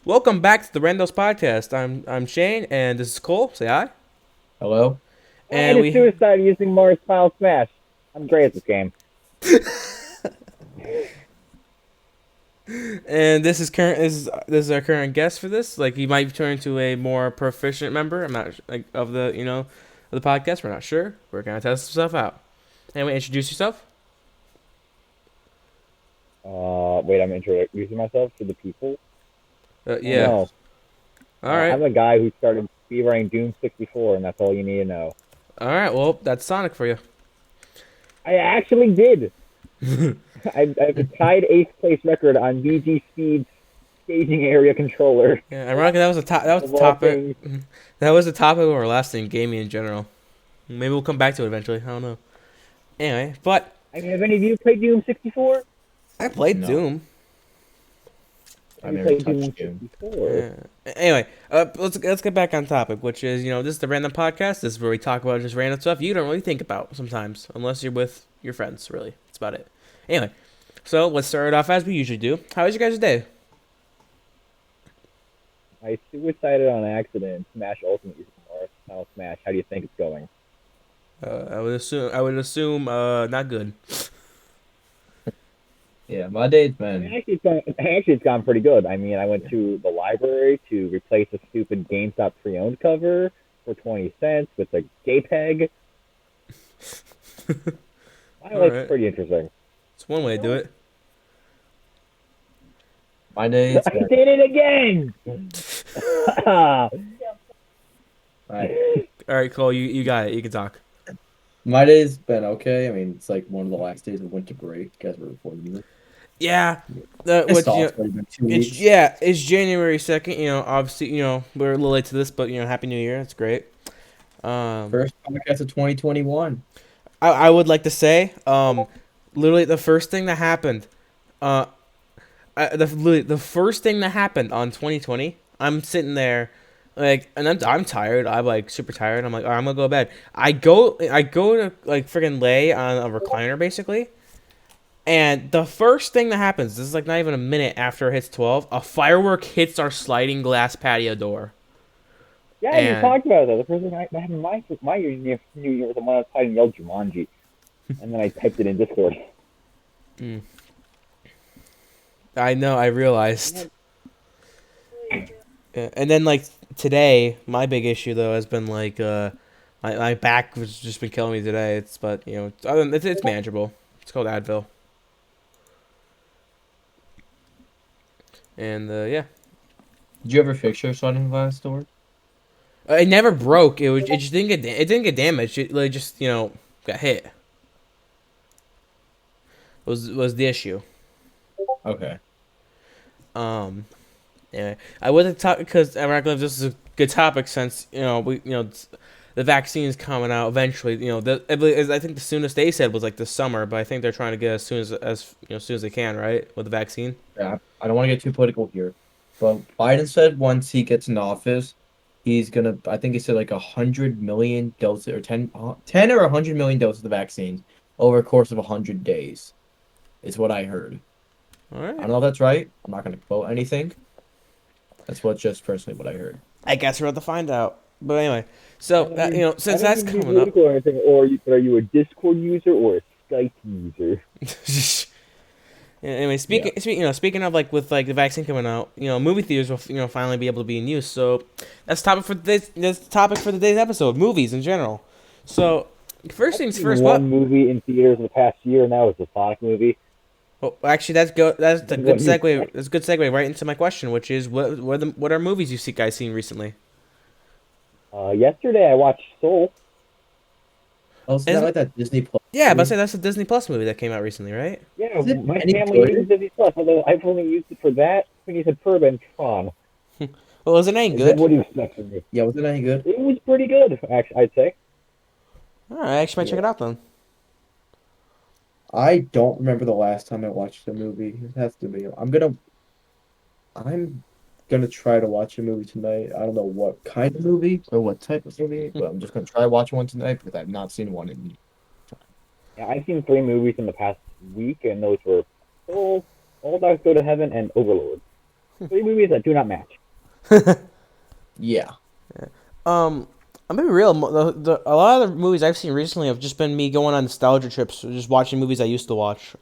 Welcome back to the Randos Podcast. I'm Shane, and this is Cole. Say hi. Hello? And Minus we suicide using Mars File Smash. I'm great at this game. and this is our current guest for this. Like he might turn to a more proficient member. I'm not like of the of the podcast. We're not sure. We're gonna test stuff out. Anyway, introduce yourself. Wait, I'm introducing myself to the people. Oh Yeah. no, All right. I'm a guy who started speedrunning Doom 64, and that's all you need to know. All right. Well, that's Sonic for you. I actually did. I have a tied 8th place record on VG Speed's staging area controller. Yeah. Ironically, that was that was Of the all topic. things, That was the topic of our last thing, gaming in general. Maybe we'll come back to it eventually. I don't know. Anyway, but I mean, have any of you played Doom 64? I played No, Doom. I've Have you never played Doom touched Doom. 64? Yeah. Anyway, let's get back on topic, which is this is the random podcast. This is where we talk about just random stuff you don't really think about sometimes, unless you're with your friends. Really, that's about it. Anyway, so let's start it off as we usually do. How was your guys' day? I suicided on accident in Smash Ultimate using Mars File Smash. How do you think it's going? I would assume not good. Yeah, my day's I mean, been. it's gone pretty good. I mean, I went to the library to replace a stupid GameStop pre-owned cover for 20 cents with a JPEG. My All life's right, pretty interesting. it's one way to do it. My day's I been. did it again. Right. All right, Cole, you got it. You can talk. My day's been okay. I mean, it's like one of the last days of winter break as we're recording this. Yeah, It's what off. It's already been 2 weeks. it's January 2nd. Obviously, we're a little late to this, but Happy New Year. That's great. Um, First podcast of 2021. I would like to say, literally the first thing that happened, literally the first thing that happened on 2020. I'm sitting there, like, and I'm tired. I'm like super tired. I'm like, all right, I'm gonna go to bed. I go to like freaking lay on a recliner basically, and the first thing that happens, this is like not even a minute after it hits 12, a firework hits our sliding glass patio door, Yeah, you and talked about that. The first thing I happened my New Year was the one outside and yelled Jumanji, and then I typed it in Discord. mm, I know I realized. Yeah, and then like today, my big issue though has been like my back was just been killing me today. It's manageable. It's called Advil, and yeah, Did you ever fix your sliding glass door? it never broke. It just it didn't get damaged. It like just got hit. Was the issue. Okay. Um, Anyway, I would talk because I'm not gonna. This is a good topic since the vaccine is coming out eventually. I think the soonest they said was like this summer, but I think they're trying to get as soon as they can, right, with the vaccine. Yeah, I don't want to get too political here, but Biden said once he gets in office, he's gonna. I think he said like 100 million doses or 10 or 100 million doses of the vaccine over a course of 100 days. Is what I heard. All I right. don't know if that's right. I'm not gonna quote anything. That's what just personally what I heard. I guess we're about to find out. But anyway, so I since don't that's mean to be coming up. political or anything, but are you a Discord user or a Skype user? Yeah, anyway, Yeah. speaking of like with like the vaccine coming out, movie theaters will finally be able to be in use. So that's topic for this. That's the topic for today's episode: movies in general. So first I've things seen first. one movie in theaters in the past year, and that was the Sonic movie. Well, actually, that's a good What you segue. That's a good segue right into my question, which is what are movies you guys seen recently? Yesterday I watched Soul. Oh, so that Isn't like that Disney Plus Yeah, but I movie? say that's a Disney Plus movie that came out recently, right? Yeah, Is it my any family uses good? Disney Plus, although I've only used it for that. When you said Perb and Tron, Well, is it any and then good? what do you expect from me? Yeah, was it any good? It was pretty good, actually. I'd say. All right, I actually might check Yeah. it out then. I don't remember the last time I watched a movie. It has to be. I'm gonna try to watch a movie tonight. I don't know what kind of movie or what type of movie, but I'm just gonna try watching one tonight because I've not seen one in. Yeah, I've seen 3 movies in the past week, and those were Soul, All Dogs Go to Heaven, and Overlord. 3 movies that do not match. Yeah. I'm gonna be real. A lot of the movies I've seen recently have just been me going on nostalgia trips, just watching movies I used to watch.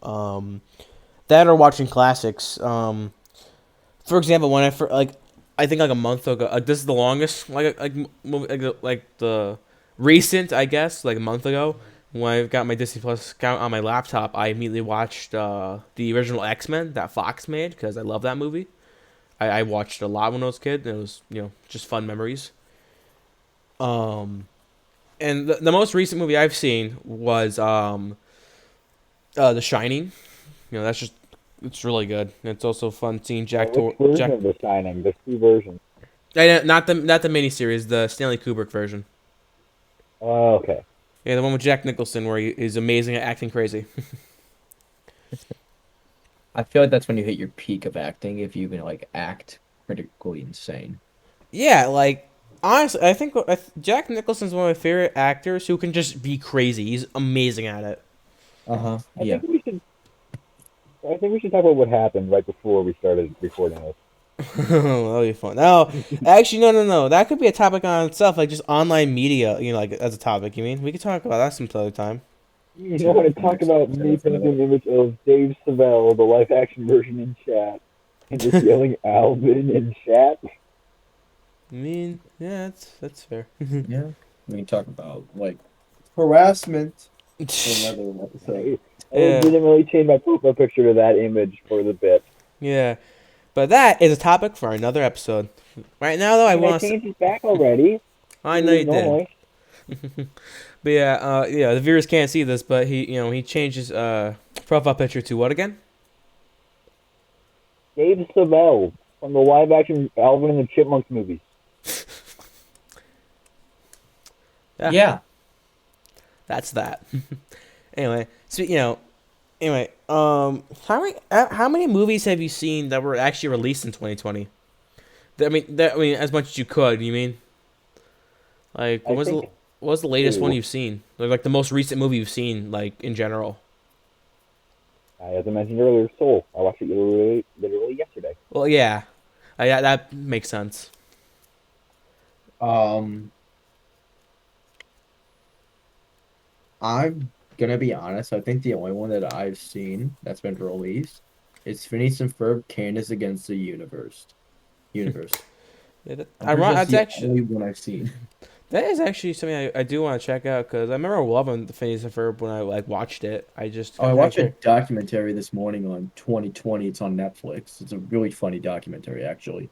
That or watching classics. For example, when I think like a month ago. This is the longest like the recent, I guess, like a month ago. When I got my Disney Plus account on my laptop, I immediately watched the original X-Men that Fox made because I love that movie. I watched it a lot when I was a kid. And it was just fun memories. Um, and the most recent movie I've seen was The Shining. That's just it's really good. It's also fun seeing Which version Jack. of The Shining? There's two versions. Not the miniseries, the Stanley Kubrick version. Oh, okay. Yeah, the one with Jack Nicholson where he's amazing at acting crazy. I feel like that's when you hit your peak of acting if you can like act critically insane. Yeah, like honestly, I think Jack Nicholson's one of my favorite actors who can just be crazy. He's amazing at it. Uh-huh. I Yeah. think we should. I think we should talk about what happened right before we started recording this. That'll be fun. No, actually, no. That could be a topic on itself, like just online media. Like as a topic. You mean we could talk about that some other time. You know, want to talk about me posting an image of Dave Savell, the live action version in chat, and just yelling Alvin in chat. I mean, yeah, that's fair. Yeah. We can talk about like harassment for another episode. I Yeah. legitimately changed my profile picture to that image for the bit. Yeah, but that is a topic for another episode. Right now, though, I I want to. changed it back already. I know you did. Normally. But yeah, the viewers can't see this, but he changed his profile picture to what again? Dave Savell from the live action Alvin and the Chipmunks movies. Yeah. Yeah. That's that. Anyway, so how many movies have you seen that were actually released in 2020? I mean, as much as you could. You mean? Like, what was the latest one you've seen? Like the most recent movie you've seen, like in general. As I mentioned earlier, Soul. I watched it literally yesterday. Well, yeah, that makes sense. I'm gonna be honest. I think the only one that I've seen that's been released is Phineas and Ferb: Candace Against the Universe. Yeah, I'm pretty sure that's that's the actually only one I've seen. that is actually something I do want to check out because I remember loving the Phineas and Ferb when I watched it. I just Oh, I watched a documentary this morning on 2020. It's on Netflix. It's a really funny documentary, actually.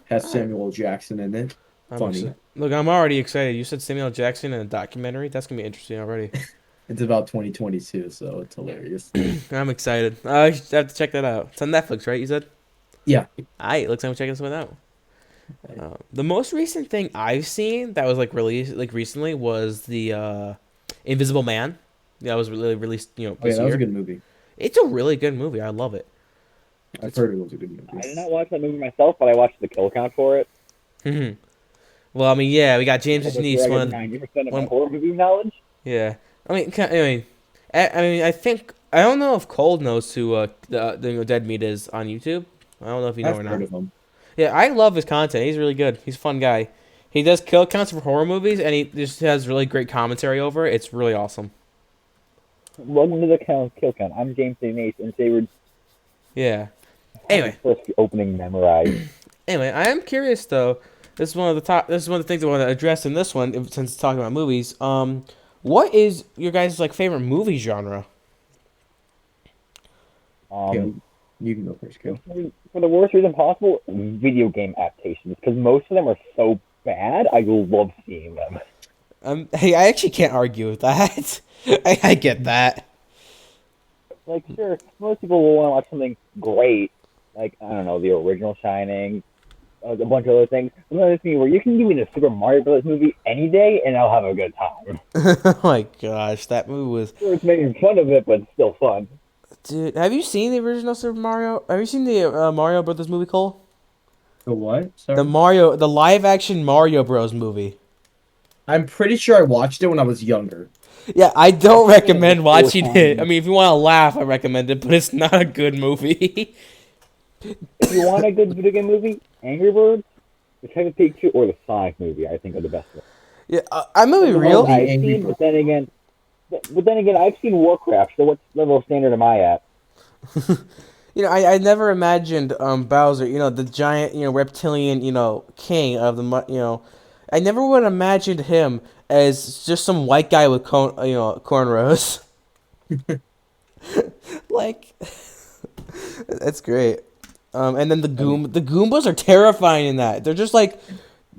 Has Samuel L. Jackson in it. Funny. Look, I'm already excited. You said Samuel L. Jackson in a documentary. That's gonna be interesting already. It's about 2022, so it's hilarious. I'm excited. I have to check that out. It's on Netflix, right? You said. Yeah. Alright, looks like I'm checking this one out. The most recent thing I've seen that was like released like recently was the Invisible Man. That was really released, Oh, yeah, this that was a year. good movie. It's a really good movie. I love it. I've heard it was a good I movie. did not watch that movie myself, but I watched the kill count for it. Well, I mean, yeah, we got James' That's niece. where I get 90% of my horror movie knowledge. Yeah, I think I don't know if Cold knows who the Dead Meat is on YouTube. I don't know if you know I've or heard not. of him. Yeah, I love his content. He's really good. He's a fun guy. He does kill counts for horror movies, and he just has really great commentary over it. It's really awesome. Welcome to the kill count. I'm James Nace, and Sayward. Yeah. Anyway, First opening memorized. Anyway, I am curious though. This is one of the things I want to address in this one, since it's talking about movies. What is your guys' like favorite movie genre? You can go first, Kael. For the worst reason possible, video game adaptations, because most of them are so bad. I love seeing them. Hey, I actually can't argue with that. I get that. Like, sure, most people will want to watch something great, like, I don't know, the original Shining, a bunch of other things. Another thing where you can give me the Super Mario Bros. Movie any day, and I'll have a good time. Oh my gosh, that movie was. Sure, it's making fun of it, but it's still fun. Dude, have you seen the original Super Mario? Have you seen the Mario Brothers movie, Cole? The what? Sorry. The live action Mario Bros. Movie. I'm pretty sure I watched it when I was younger. Yeah, I don't recommend watching it. I mean, if you want to laugh, I recommend it, but it's not a good movie. If you want a good video game movie, Angry Birds. The Peppa Pig 2 or the Sonic movie, I think, are the best ones. Yeah, I'm gonna Of be the ones real. The I've Angry seen, Bird. but then again, I've seen Warcraft. So what level of standard am I at? I never imagined Bowser, the giant, reptilian, king of the, I never would have imagined him as just some white guy with cornrows. Like, that's great. And then the Goombas are terrifying in that. They're just like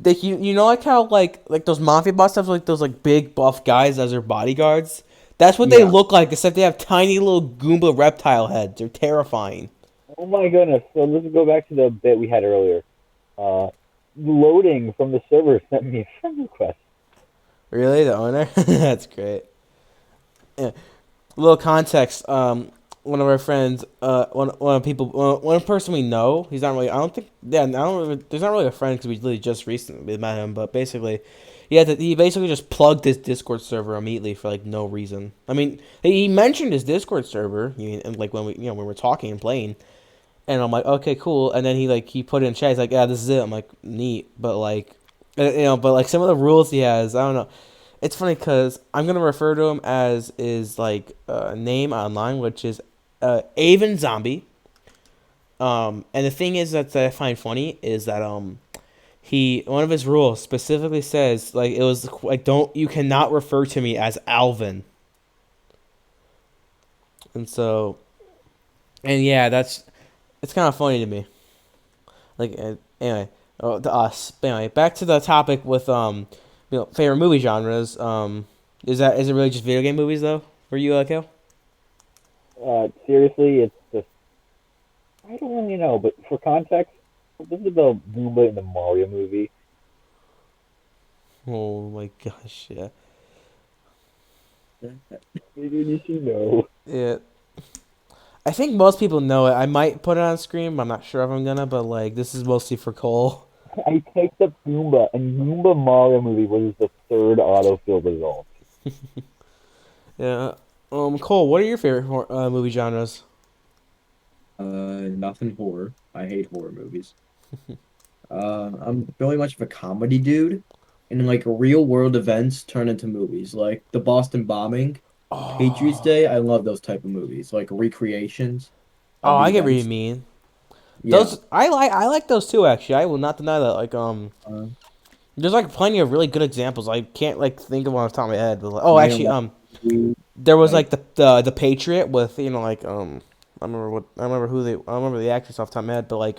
like how like those mafia boss have like those like big buff guys as their bodyguards. That's what they Yeah. look like, except they have tiny little Goomba reptile heads. They're terrifying. Oh my goodness! So let's go back to the bit we had earlier. Uh, Loading from the server sent me a friend request. Really, the owner? That's great. Yeah. Little context. One of our friends, one of people, one person we know. He's not really. I don't think. Yeah, I don't. There's not really a friend because we literally just recently met him. But basically, he basically just plugged his Discord server immediately for like no reason. I mean, he mentioned his Discord server. And like when when we're talking and playing, and I'm like, okay, cool. And then he put it in chat. He's like, yeah, this is it. I'm like, neat. But like, but like some of the rules he has, I don't know. It's funny because I'm gonna refer to him as his like name online, which is Avon Zombie. And the thing is that I find funny is that he one of his rules specifically says like it was like don't you cannot refer to me as Alvin. And so and yeah, it's kind of funny to me. Like anyway, to us. But anyway, back to the topic with favorite movie genres. Is it really just video game movies though? For you, Kale? Seriously, it's just I don't really know. But for context, this is the Goomba in the Mario movie. Oh my gosh, yeah, You should know. yeah. I think most people know it. I might put it on screen. I'm not sure if I'm gonna, but like this is mostly for Cole. I picked up Goomba, and Goomba Mario movie was the third autofill result. Yeah. Cole, what are your favorite movie genres? Nothing horror. I hate horror movies. I'm really much of a comedy dude, and like real world events turn into movies, like the Boston bombing, Patriots Oh, Day. I love those type of movies, like recreations oh, of the I get what you events. mean. Yeah. Those I like those too. Actually, I will not deny that. Like Uh, there's like plenty of really good examples. I can't like think of one off the top of my head. But, like, oh, Man on actually, Wall Street, there was like like the Patriot with I remember I don't remember the actress off the top of my head, but like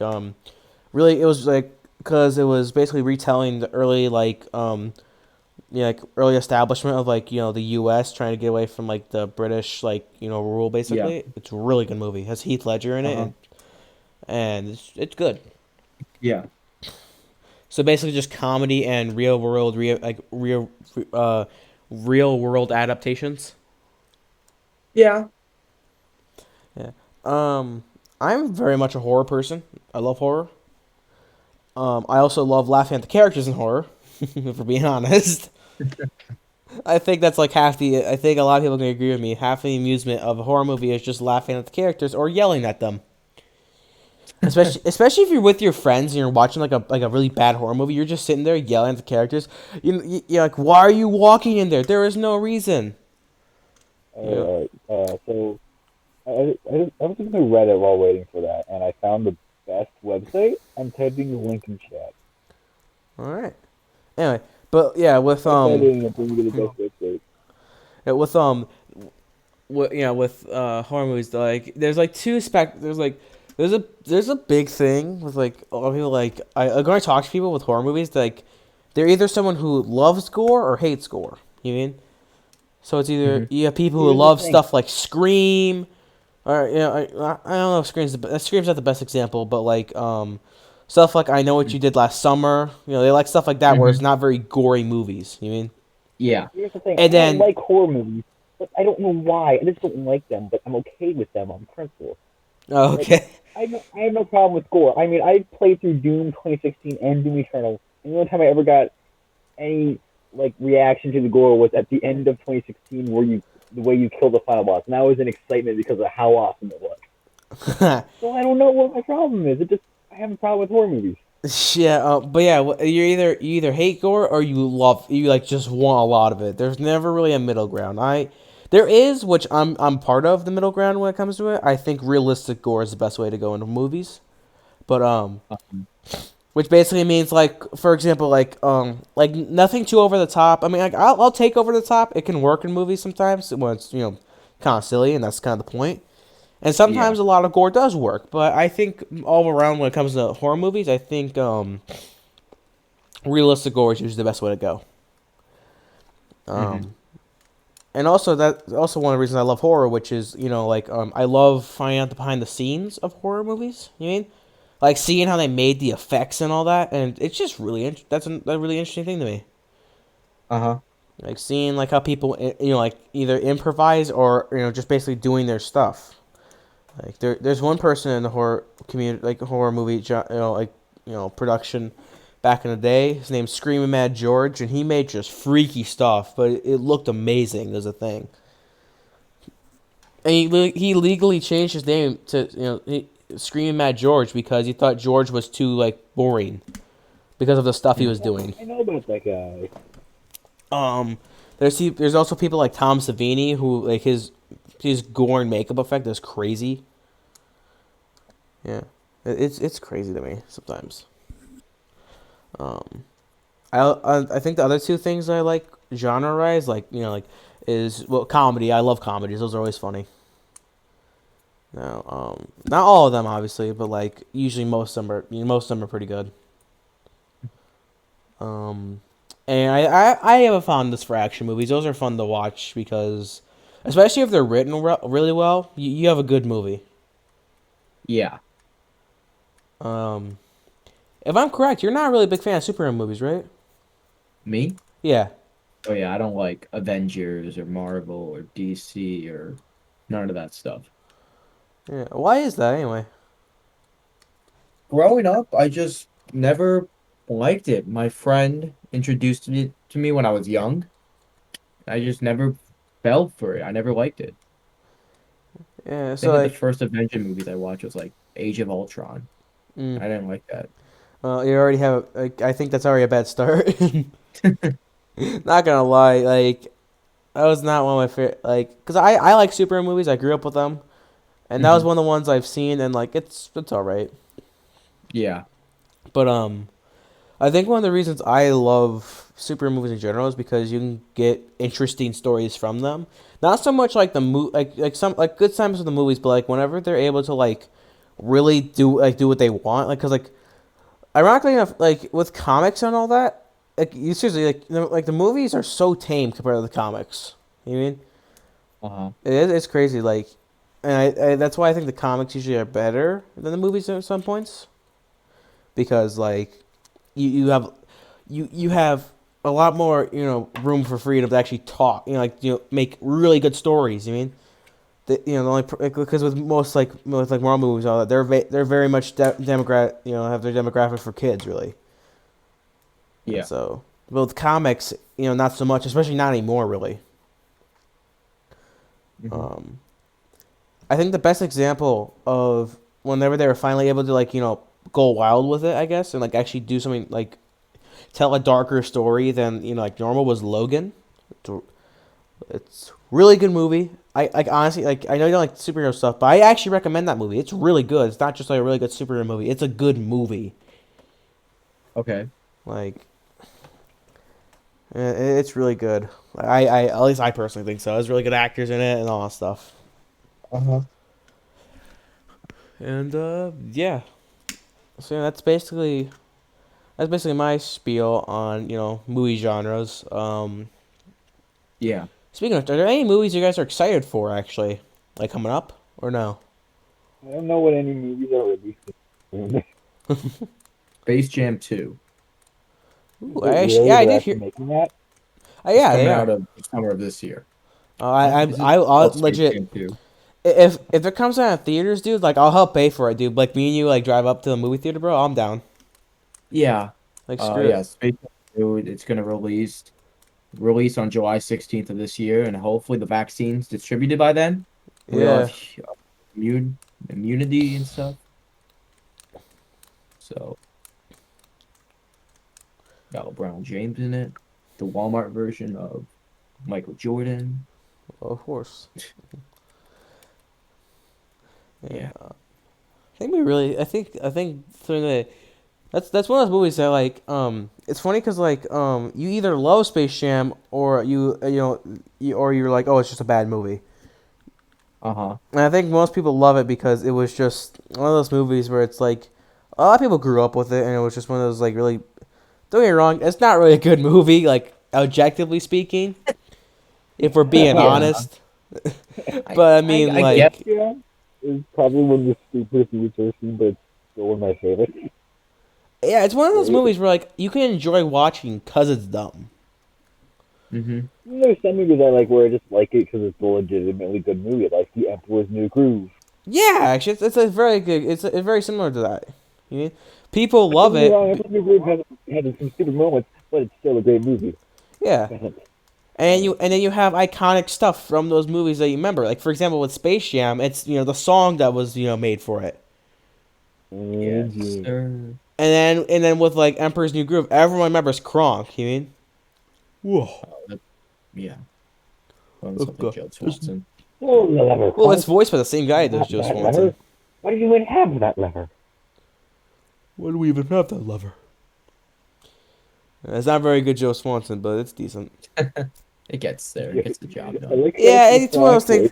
really it was like because it was basically retelling the early like early establishment of like the U.S. trying to get away from like the British like rule yeah. basically. It's a really good movie. It has Heath Ledger in it Uh-huh. and it's good. Yeah. So basically just comedy and real world adaptations. Yeah. Yeah. I'm very much a horror person. I love horror. I also love laughing at the characters in horror. If we're being honest, I think that's like half the. I think a lot of people can agree with me. Half the amusement of a horror movie is just laughing at the characters or yelling at them. Especially if you're with your friends and you're watching like a really bad horror movie, you're just sitting there yelling at the characters. You're like, why are you walking in there? There is no reason. Yeah. So I was looking through Reddit while waiting for that, and I found the best website. I'm typing the link in chat. All right. Anyway, but yeah, Type that in and bring me to the best website. yeah, with horror movies, like there's like there's a big thing with like a lot of people like when I talk to people with horror movies like they're either someone who loves gore or hates gore. You mean? So it's either Hmm. you have people who Here's the love thing. stuff like Scream, or I don't know if Scream's not the best example, but like stuff like I Know What You Did Last Summer. They like stuff like that where it's Hmm. not very gory movies. You mean? Yeah. Here's the thing. And I then like horror movies, but I don't know why. I just don't like them, but I'm okay with them on principle. oh, Like, okay. I have no problem with gore. I mean, I played through Doom 2016 and Doom Eternal, and the only time I ever got any like reaction to the gore was at the end of 2016, where the way you killed the final boss, and that was an excitement because of how awesome it was. So I don't know what my problem is. I have a problem with horror movies. Yeah, but yeah, you either hate gore or you like just want a lot of it. There's never really a middle ground. There is, which I'm part of the middle ground when it comes to it. I think realistic gore is the best way to go into movies. But Um, which basically means like, for example, like nothing too over the top. I mean, like I'll take over the top. It can work in movies sometimes when it's kind of silly, and that's kind of the point. And yeah. sometimes a lot of gore does work, but I think all around when it comes to horror movies, I think realistic gore is usually the best way to go. Hmm. Um, and also that also one of the reasons I love horror, which is like I love finding out the behind the scenes of horror movies. You mean like seeing how they made the effects and all that, and it's just really a really interesting thing to me. Uh-huh. Like seeing like how people like either improvise or just basically doing their stuff. Like there's one person in the horror community, like horror movie, like production back in the day. His name's Screaming Mad George, and he made just freaky stuff, but it looked amazing as a thing. And he legally changed his name to Screaming Mad George because he thought George was too like boring because of the stuff he was doing. I know about that guy. Um, there's also people like Tom Savini who like his gore and makeup effect is crazy. Yeah, it's crazy to me sometimes. Um, I think the other two things I like genre wise, like is well comedy. I love comedies; those are always funny. No, not all of them obviously, but like usually most of them are pretty good. Um, and I have a fondness for action movies. Those are fun to watch because, especially if they're written really well, you have a good movie. Yeah. Um, if I'm correct, you're not really a big fan of superhero movies, right? Me? Yeah. Oh yeah, I don't like Avengers or Marvel or DC or none of that stuff. Yeah. Why is that anyway? Growing up, I just never liked it. My friend introduced it to me when I was young. I just never fell for it. I never liked it. Yeah. I think So like the like, first Avenger movies I watched was like Age of Ultron. mm, I didn't like that. well, you already have. Like, I think that's already a bad start. Not gonna lie, like that was not one of my favorite. Like, cause I like superhero movies. I grew up with them, and that was Hmm. one of the ones I've seen, and like it's all right. Yeah. But I think one of the reasons I love superhero movies in general is because you can get interesting stories from them. Not so much like like some like good times with the movies, but like whenever they're able to like really do what they want, like because like ironically enough, like with comics and all that, like you seriously like the movies are so tame compared to the comics. You know what I mean Uh-huh. it's crazy like, and that's why I think the comics usually are better than the movies at some points because like you have you have a lot more room for freedom to actually talk like make really good stories. You mean the only because with most with Marvel movies and all that they're very much demographic have their demographic for kids really. And Yeah. so, but with comics, not so much, especially not anymore, really. Hmm. Um, I think the best example of whenever they were finally able to, like, go wild with it, I guess, and, like, actually do something, like, tell a darker story than, like, normal was Logan. It's really good movie. Like, honestly, like, I know you don't like superhero stuff, but I actually recommend that movie. It's really good. It's not just, like, a really good superhero movie. It's a good movie. Okay. Like, it's really good. At least I personally think so. There's really good actors in it and all that stuff. Uh-huh. And yeah, so yeah, that's basically my spiel on movie genres. Yeah. Speaking of, are there any movies you guys are excited for actually, like coming up or no? I don't know what any movies are releasing. Space Jam 2. Ooh, Wait, really? yeah, I They're did actually hear. making that? It's Yeah, they coming out are. of the summer of this year. Is it I'll called Space legit. Jam 2? If it comes out in theaters, dude, like I'll help pay for it, dude. Like me and you, like drive up to the movie theater, bro. I'm down. Yeah. Like screw Yeah, it. Space Jam 2, it's gonna release on July 16th of this year, and hopefully the vaccine's distributed by then. We all have Yeah. immune immunity and stuff. So Got LeBron James in it. The Walmart version of Michael Jordan. Of course. Yeah. Yeah. I think we really. I think through the. That's one of those movies that like it's funny because like you either love Space Jam or or you're like, oh, it's just a bad movie. Uh-huh. And I think most people love it because it was just one of those movies where it's like a lot of people grew up with it, and it was just one of those like really. Don't get me wrong, it's not really a good movie, like objectively speaking, if we're being Yeah. honest. I, But I mean, I get like, Yeah, is probably one of the stupidest movies I've seen, but it's still one of my favorites. yeah, it's one of those movies where like you can enjoy watching because it's dumb. hmm There's some movies I like where I just like it because it's a legitimately good movie, like The Emperor's New Groove. Yeah, actually, it's a very good. It's very similar to that. You mean people Don't love get me wrong, it. Emperor's New Groove has some stupid moments, but it's still a great movie. Yeah, and then you have iconic stuff from those movies that you remember. Like for example, with Space Jam, it's the song that was made for it. Yes, Mhm. sir. And then with like Emperor's New Groove, everyone remembers Kronk. You mean? Whoa. Yeah. Well, something Okay. Joe Swanson. Oh, the lever, Well, it's Kronk. voiced by the same guy that does Not Joe that Swanson. lever. Why did you even have that lever? Why do we even have that lever? It's not very good Joe Swanson, but it's decent. It gets there. It gets the job I done. like Yeah, how it's one of those things.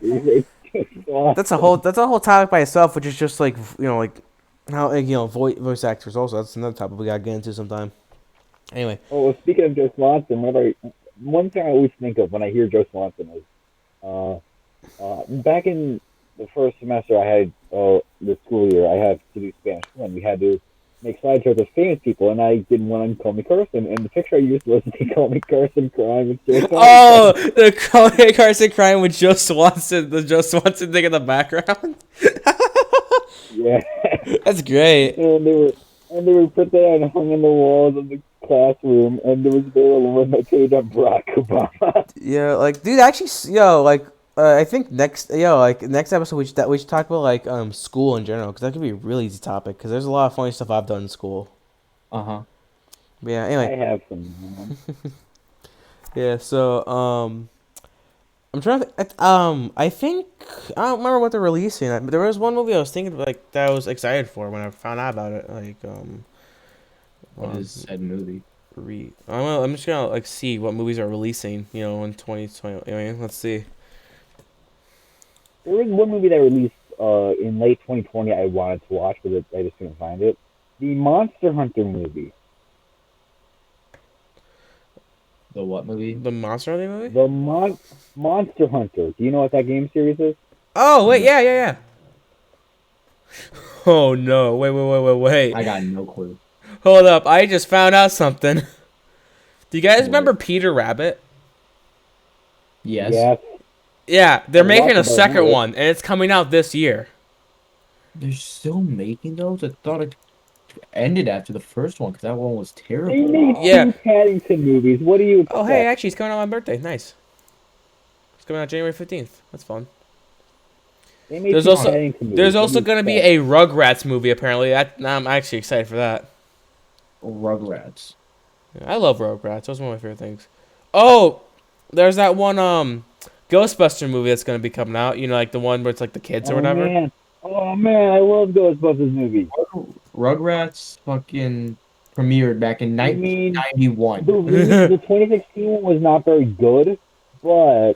it's That's a whole topic by itself, which is just like like how voice actors also. That's another topic we gotta get into sometime. Anyway, Oh, well, speaking of Joe Swanson, one thing I always think of when I hear Joe Swanson is back in the first semester I had the school year I had to do Spanish one. We had to make slideshows of famous people, and I did one on Call Me Carson, and the picture I used was the Call Me Carson crying with Joe oh, Swanson. the Chloe Carson crying with Joe Swanson, the Joe Swanson thing in the background. Yeah, That's great. and they were put that and hung in the walls of the classroom, and there was one that page on Barack Obama. Yeah, like dude, actually, like I think next episode we should talk about like school in general because that could be a really easy topic because there's a lot of funny stuff I've done in school. Uh-huh. But yeah, I anyway, have some. yeah. So I'm trying to I think I don't remember what they're releasing, but there was one movie I was thinking like that I was excited for when I found out about it. Like What is said movie? I'm just gonna like see what movies are releasing. In 2020. I mean, let's see. There was one movie that released in late 2020 I wanted to watch, but I just couldn't find it. The Monster Hunter movie. The what movie? The Monster Hunter movie? Monster Hunter. Do you know what that game series is? Oh wait, No. yeah. Oh no! Wait! I got no clue. Hold up! I just found out something. Do you guys What? remember Peter Rabbit? Yes. Yes. Yeah, they're I making a watched it, but I second remember it. one, and it's coming out this year. They're still making those? I thought it ended after the first one because that one was They terrible. made Yeah. two Paddington movies. What do you expect? Oh hey, actually, it's coming out on my birthday. Nice. It's coming out January 15th. That's fun. They made There's two also Paddington movies. there's What do also you gonna be expect? a Rugrats movie. Apparently, I'm actually excited for that. Rugrats. I love Rugrats. That's one of my favorite things. Oh, there's that one Ghostbuster movie that's gonna be coming out. Like the one where it's like the kids or whatever. Oh man, I love Ghostbusters movies. Rugrats fucking premiered back in I mean, 1991. the 2016 one was not very good, but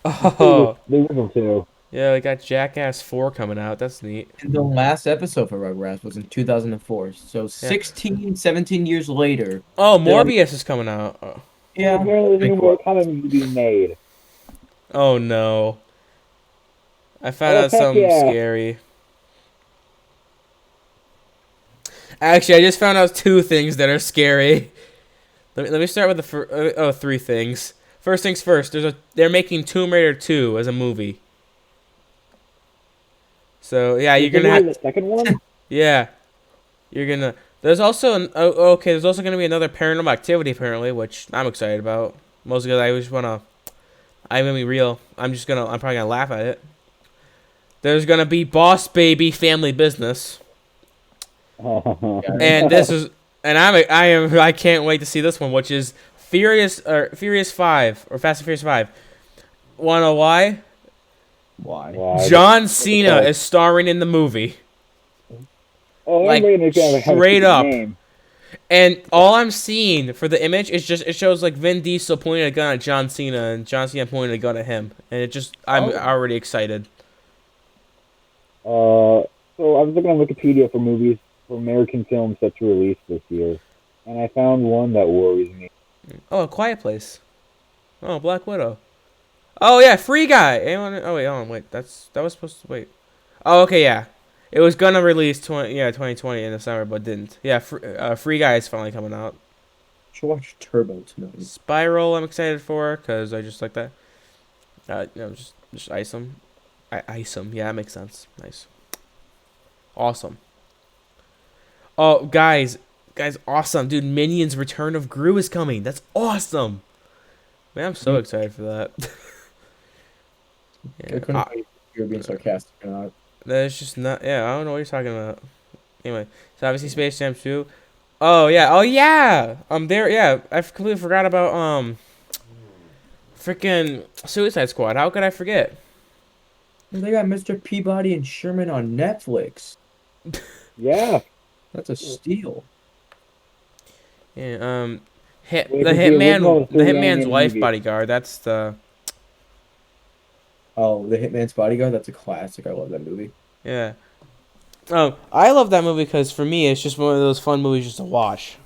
Oh, they were able to. yeah, we got Jackass 4 coming out. That's neat. And the last episode for Rugrats was in 2004. So 16, 17 years later. Oh, They're like, Morbius is coming out. Oh, yeah. Apparently, there's a new Mortal Kombat movie being made. oh no. I found Oh, out heck something yeah. scary. Actually, I just found out two things that are scary. Let me start with the three things. First things first. They're making Tomb Raider 2 as a movie. So yeah, you're gonna have the second one. yeah, you're gonna. There's also okay. There's also gonna be another Paranormal Activity apparently, which I'm excited about. Mostly because I just wanna. I'm gonna be real. I'm probably gonna laugh at it. There's gonna be Boss Baby Family Business. And this is and I can't wait to see this one, which is Furious 5 or Fast and Furious 5. Wanna know why? Why? Why? John Cena is starring in the movie. Oh, Like, everybody knows have a straight stupid up. name. And all I'm seeing for the image is just it shows like Vin Diesel pointing a gun at John Cena and John Cena pointing a gun at him, and I'm Oh. already excited. So I was looking on Wikipedia for movies for American films set to release this year, and I found one that worries me. Oh, A Quiet Place. Oh, Black Widow. Oh yeah, Free Guy. Anyone? Oh wait, hold on, wait. That was supposed to wait. Oh okay, yeah. It was gonna release 2020 in December, but didn't. Yeah, Free Guy is finally coming out. Should watch Turbo tonight. Spiral, I'm excited for because I just like that. Just ice them. Ice them. Yeah, that makes sense. Nice. Awesome. Oh, guys, awesome, dude! Minions: Return of Gru is coming. That's awesome. Man, I'm so excited for that. I Yeah, couldn't tell if you were being sarcastic or not. that's just not. Yeah, I don't know what you're talking about. Anyway, so obviously Space Jam 2. Oh yeah, there. Yeah, I completely forgot about freaking Suicide Squad. How could I forget? Well, they got Mr. Peabody and Sherman on Netflix. Yeah. That's a steal. Yeah, Wait, 'cause the original is The the Hitman's animated Wife movie. bodyguard. That's the Oh, The Hitman's Bodyguard. That's a classic. I love that movie. yeah. I love that movie because for me, it's just one of those fun movies just to watch.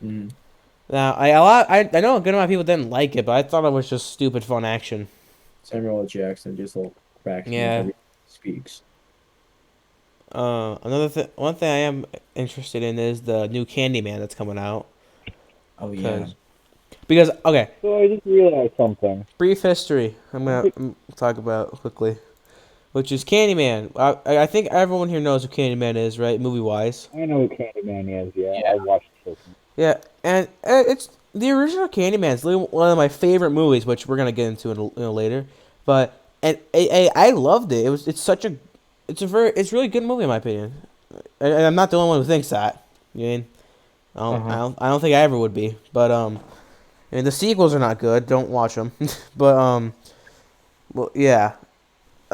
Mm. Now, I know a good amount of people didn't like it, but I thought it was just stupid fun action. Samuel L. Jackson just little cracks me up Yeah. every time he speaks. One thing I am interested in is the new Candyman that's coming out. Oh yeah. Because okay, So I just realized something. brief history. I'm gonna talk about quickly, which is Candyman. I think everyone here knows who Candyman is, right? Movie wise. I know who Candyman is. Yeah, I watched it. Yeah, and it's the original Candyman is one of my favorite movies, which we're gonna get into later. But I loved it. It's really good movie in my opinion. And I'm not the only one who thinks that. You know what I mean? I don't think I ever would be. But and the sequels are not good. Don't watch them. But well yeah,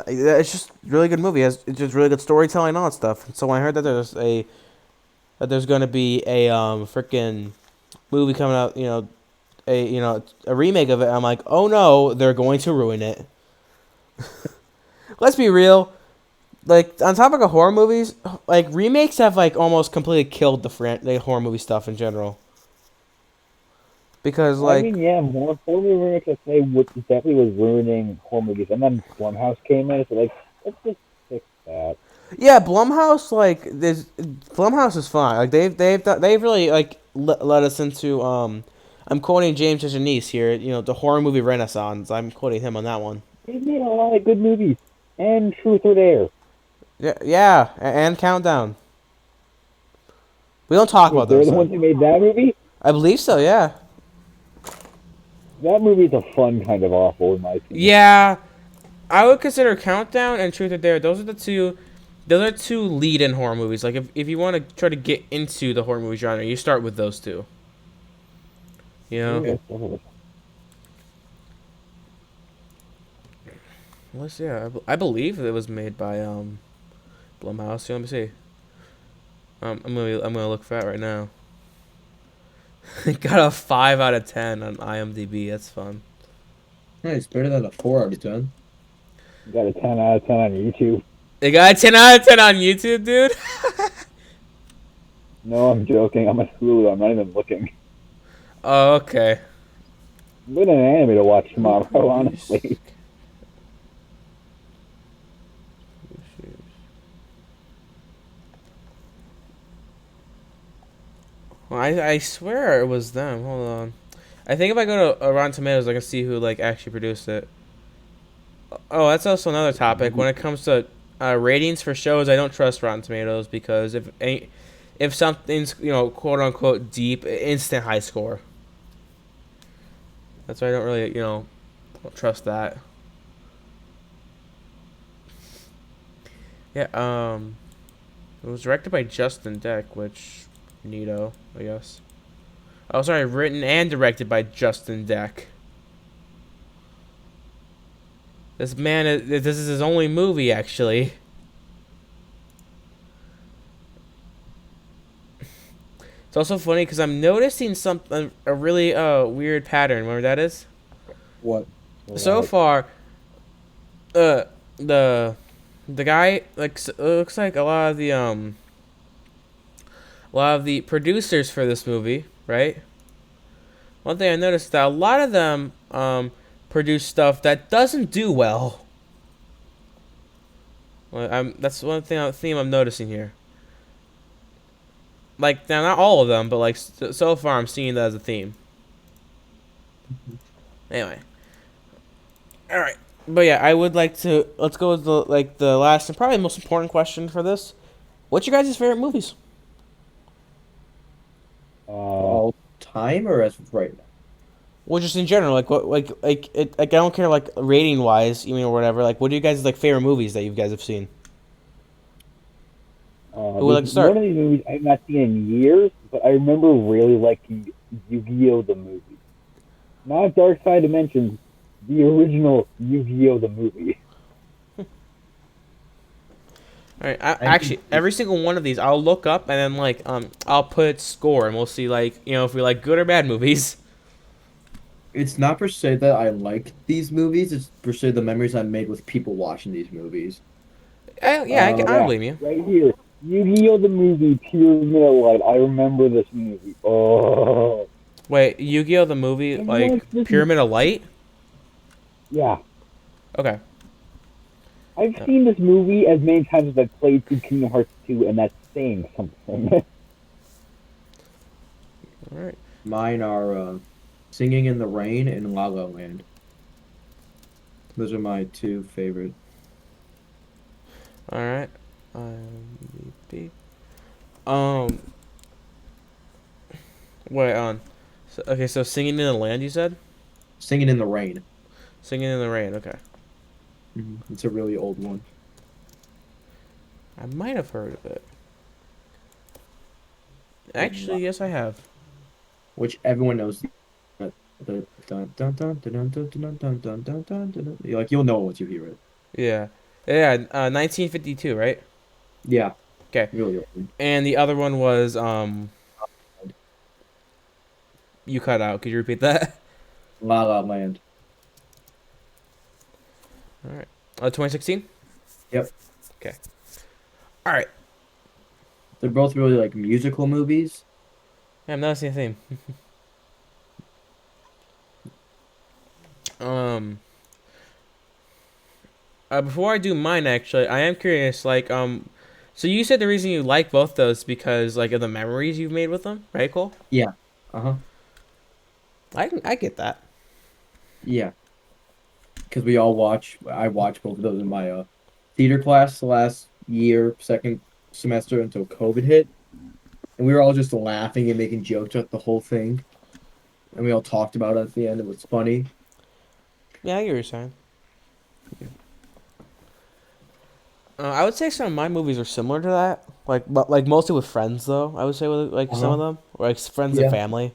it's just a really good movie. It's just really good storytelling and all that stuff. So when I heard that there's gonna be a freaking movie coming out, a remake of it, I'm like, oh no, they're going to ruin it. Let's be real. Like on topic of horror movies, like remakes have like almost completely killed the horror movie stuff in general. Because I mean, yeah, more horror movie remakes, I say, what definitely was ruining horror movies. And then Blumhouse came in, so like, let's just fix that. yeah, Blumhouse is fine. Like they've really like let us into I'm quoting James Janice here. The horror movie renaissance. I'm quoting him on that one. They've made a lot of good movies, and Truth or Dare. Yeah, and Countdown. We don't talk about They're those. the Though. ones who made that movie. I believe so. Yeah. That movie's a fun kind of awful in my opinion. Yeah, I would consider Countdown and Truth or Dare. Those are the two. Those are two lead-in horror movies. Like if you want to try to get into the horror movie genre, you start with those two. You know. Yeah. I believe it was made by Blumhouse. Let me see. I'm gonna look for that right now. It got a 5 out of 10 on IMDb. That's fun. Nice, better than a 4 out of 10. Got a 10 out of 10 on YouTube. It got a 10 out of 10 on YouTube, dude. No, I'm joking. I'm at Hulu. I'm not even looking. Oh, okay. I'm getting an anime to watch tomorrow, honestly. Well, I swear it was them. Hold on. I think if I go to Rotten Tomatoes, I can see who like actually produced it. Oh, that's also another topic. When it comes to ratings for shows, I don't trust Rotten Tomatoes because if something's quote unquote deep, instant high score. That's why I don't really don't trust that. Yeah. It was directed by Justin Deck, which Neato, I guess. Oh, sorry, written and directed by Justin Deck. This man, this is his only movie, actually. It's also funny because I'm noticing something, a really weird pattern. Remember that is? What? So far, uh, the the guy like looks like a lot of the producers for this movie, right? One thing I noticed is that a lot of them produce stuff that doesn't do well. That's one theme I'm noticing here. Like now, not all of them, but like so far, I'm seeing that as a theme. Anyway, all right, but yeah, I would like to let's go with the last and probably most important question for this. What's your guys' favorite movies? All time or as of right now? Well, just in general, like what, like I don't care like rating wise, you mean or whatever. Like, what are you guys like favorite movies that you guys have seen? Who would There's like to one start? of these movies I've not seen in years, but I remember really liking Yu-Gi-Oh! The movie. Not Dark Side Dimensions, the original Yu-Gi-Oh! The movie. All right, I think actually, every single one of these, I'll look up and then like I'll put score and we'll see like if we like good or bad movies. it's not per se that I like these movies. It's per se the memories I made with people watching these movies. Yeah, I don't Yeah, blame you. right here. Yu-Gi-Oh! The movie, Pyramid of Light. I remember this movie. Oh, Wait, Yu-Gi-Oh the movie I like watched this. Pyramid of Light? Yeah, Okay. I've seen this movie as many times as I've played through Kingdom Hearts 2, and that's saying something. All right. Mine are Singing in the Rain and La La Land. Those are my two favorite. All right. IMDb. Um. Wait on. Okay, so Singing in the Land, you said? Singing in the Rain. Singing in the Rain. Okay. It's a really old one. I might have heard of it. And Actually, yes, I have. which everyone knows. Like you'll know once you hear it. Yeah. Yeah. 1952, right? Yeah, Okay. really old. And the other one was you cut out. Could you repeat that? La La Land. All right. 2016. Yep, Okay. All right. they're both really like musical movies. Yeah, I'm noticing a theme. Um. Before I do mine, actually, I am curious. Like, so you said the reason you like both those because like of the memories you've made with them, right? Cool. Yeah. Uh-huh. I get that. Yeah, because we all watch. I watched both of those in my theater class last year, second semester until COVID hit, and we were all just laughing and making jokes at the whole thing, and we all talked about it at the end. It was funny. Yeah, I get what you're saying. I would say some of my movies are similar to that. Like, but like mostly with friends though. I would say with like some Uh-huh. of them, or like friends and Yeah. family.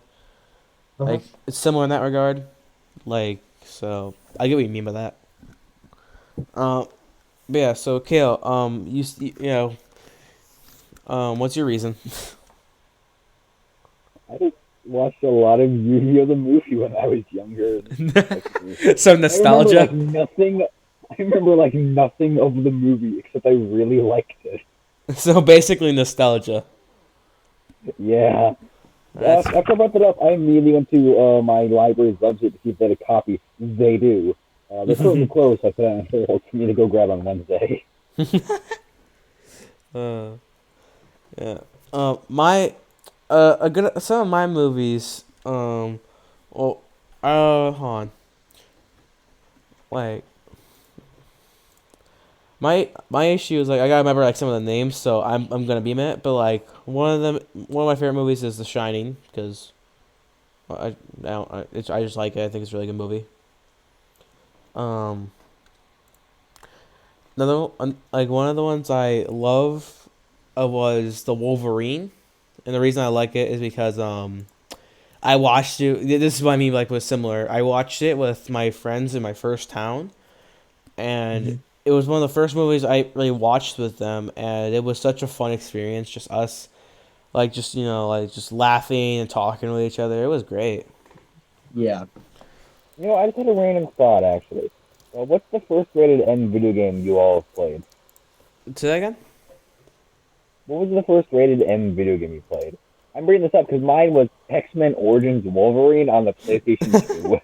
Uh-huh. Like it's similar in that regard. Like so, I get what you mean by that. But yeah. So Kale, what's your reason? I just watched a lot of Yu-Gi-Oh! The movie when I was younger. Some I remember like nostalgia. nothing. I remember like nothing of the movie except I really liked it. So basically nostalgia. Yeah. That's After I brought that up, I immediately went to my library's website to see if they had a copy. They do. They're currently closed, so I put it on hold for me to go grab on Wednesday. uh, yeah. My a good some of my movies. Well, hold on. Like my issue is like I gotta remember like some of the names, so I'm gonna be a minute. But like one of my favorite movies is The Shining because I just like it. I think it's a really good movie. Um, like one of the ones I love was the Wolverine and the reason I like it is because I watched it. This is what I mean, like was similar. I watched it with my friends in my first town, and Mhm. it was one of the first movies I really watched with them, and it was such a fun experience. Just us, like just like just laughing and talking with each other. It was great. Yeah. I just had a random thought actually. What's the first rated M video game you all have played? Say that again. What was the first rated M video game you played? I'm bringing this up because mine was X-Men Origins Wolverine on the PlayStation 2.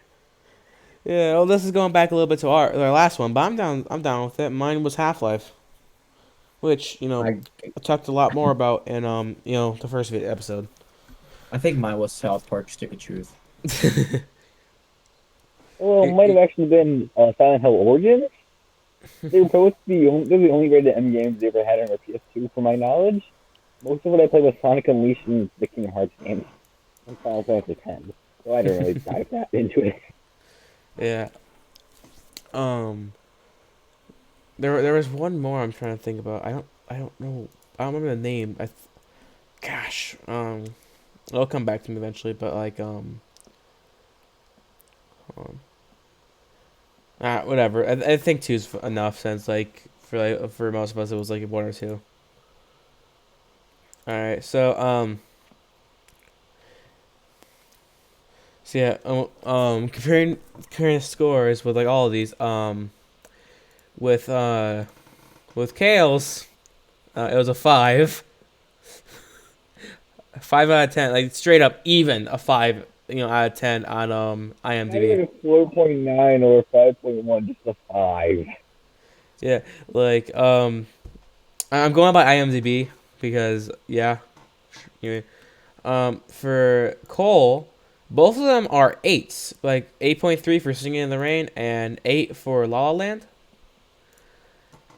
Yeah, well, this is going back a little bit to our last one, but I'm down. I'm down with it. Mine was Half Life, which I I talked a lot more about in the first episode. I think mine was South Park Stick of Truth. Well, it might have actually been Silent Hill Origins. They were supposed to be they're the only rated M games they ever had on their PS2, from my knowledge. Most of what I played was Sonic Unleashed and the Kingdom Hearts games, and Final Fantasy X. So I didn't really dive that into it. Yeah. Um. There was one more I'm trying to think about. I don't know. I don't remember the name. Gosh. It'll come back to me eventually. But like hold on. Whatever. I think two's enough since for most of us it was like one or two. All right. So yeah. Comparing scores with like all of these with Kael's it was a 5. 5 out of 10, like straight up even a 5, out of 10 on Not even IMDb. a 4.9 or a 5.1, just a 5. Yeah, like I'm going by IMDb because yeah. Anyway, for Cole, both of them are 8s, like 8.3 for Singing in the Rain and 8 for La La Land.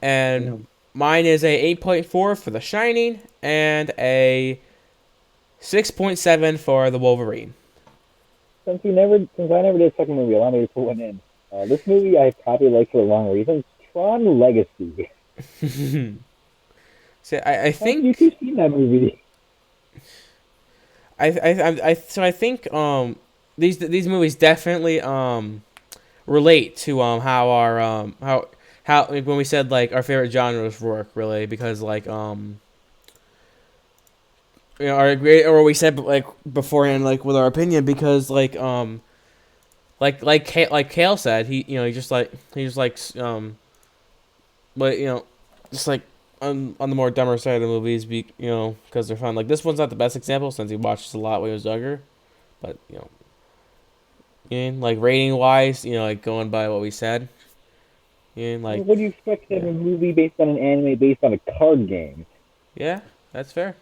And Damn. mine is a 8.4 for The Shining and a 6.7 for The Wolverine. Since I never did a second movie, allow me to put one in. This movie I probably like for the wrong reasons. Tron Legacy. So I Have you think two seen that movie? I think these movies definitely relate to how our how like, when we said like our favorite genres work really because like our great or we said like beforehand like with our opinion because like Kale said he just likes but just like on the more dumber side of the movies because they're fun. Like this one's not the best example since he watched a lot when he was younger, but like rating wise like going by what we said like What do you expect of yeah a movie based on an anime based on a card game? yeah that's fair.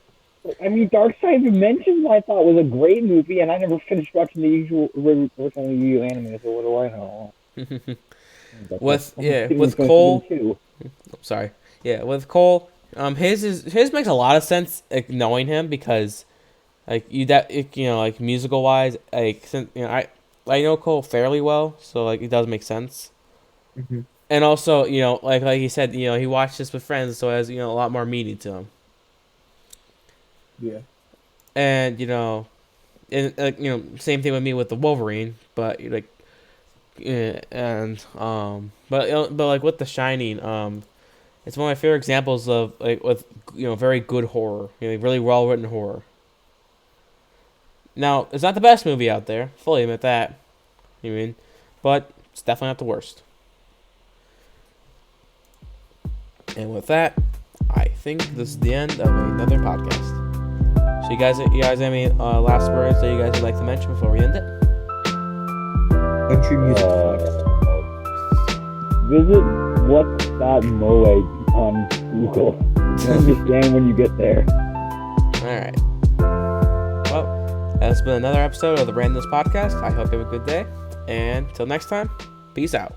I mean, Dark Side Dimensions I thought was a great movie, and I never finished watching the usual original Yu anime, so what do I know? With Cole, sorry. Yeah, with Cole, his makes a lot of sense like knowing him because like like musical wise like since I know Cole fairly well, so like it does make sense. Hmm. And also, like he said, he watched this with friends, so it has a lot more meaning to him. Yeah. And and same thing with me with the Wolverine, but like and but like with The Shining, it's one of my favorite examples of like with very good horror, really well written horror. Now it's not the best movie out there, fully admit that. But it's definitely not the worst. And with that, I think this is the end of another podcast. So you guys have any last words that you guys would like to mention before we end it? Country music. Visit what.moe on Google. You'll understand when you get there. Alright. Well, that's been another episode of the Randomness Podcast. I hope you have a good day. And until next time, peace out.